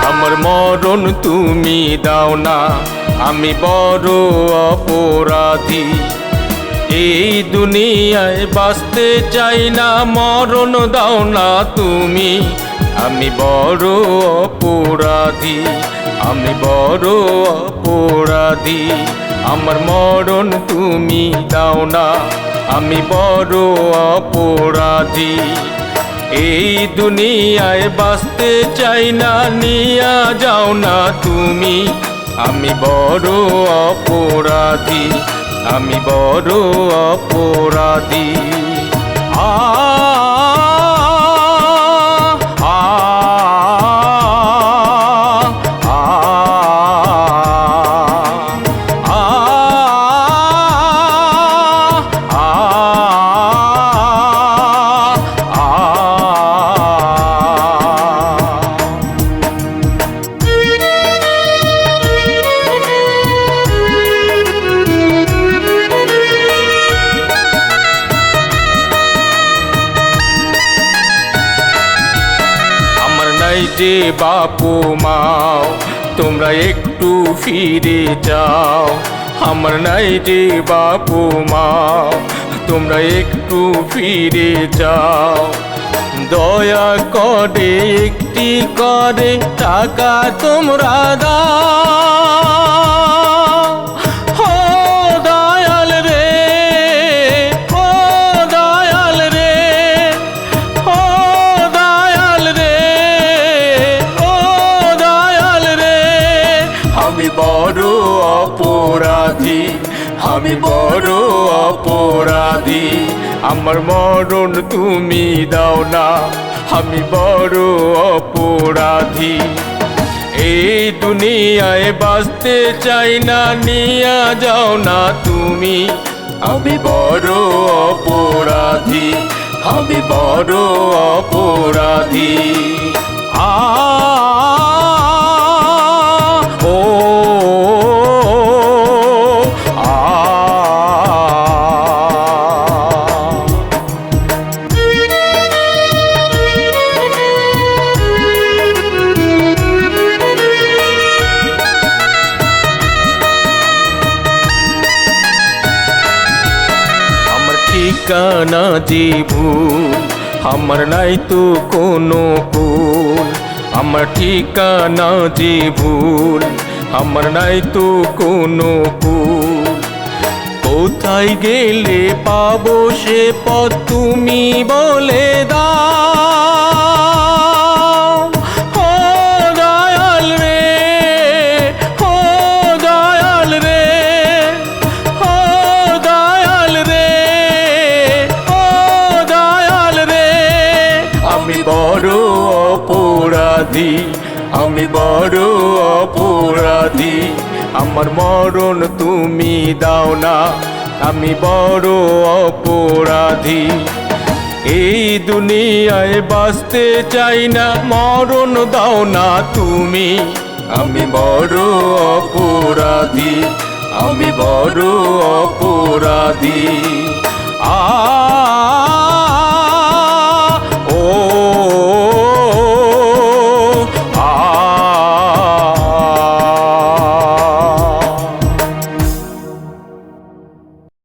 আমার মরণ তুমি দাও না, আমি বড় অপরাধী। এই দুনিয়ায় বাঁচতে চাই না, মরণ দাও না তুমি, আমি বড় অপরাধী, আমি বড় অপরাধী। আমার মরণ তুমি দাও না, আমি বড় অপরাধী। এই দুনিয়ায় বাঁচতে চাই না, নিয়া যাও না তুমি, আমি বড় অপরাধী, আমি বড় অপরাধী। আ আ যে বাপু মাও তোমরা একটু ফিরে যাও, আমার নাই যে বাপু মাও তোমরা একটু ফিরে যাও। দয়া করে একটি করে টাকা তোমরা দাও, ও দয়াল রে, ও দয়াল রে, ও দয়াল রে, ও দয়াল রে। আমি বড় অপরাধী, আমি বড় অপরাধী। আমার মরণ তুমি দাও না, আমি বড় অপরাধী। এই দুনিয়ায় বাঁচতে চাই না, নিয়া যাও না তুমি, আমি বড় অপরাধী, আমি বড় অপরাধী। আ ও ঠিকানা যে ভুল, আমার নাই তো কোনো ভুল। আমার ঠিকানা যে ভুল, আমার নাই তো কোনো ভুল। কোথায় গেলে পাবো সে পথ তুমি বলে দাও, ও দয়াল রে, ও দয়াল রে, ও দয়াল রে, ও দয়াল রে। আমি বড় অপরাধী, আমি বড় অপরাধী। আমার মরণ তুমি দাও না, আমি বড় অপরাধী। এই দুনিয়ায় বাঁচতে চাই না, মরণ দাও না তুমি, আমি বড় অপরাধী, আমি বড় অপরাধী। আ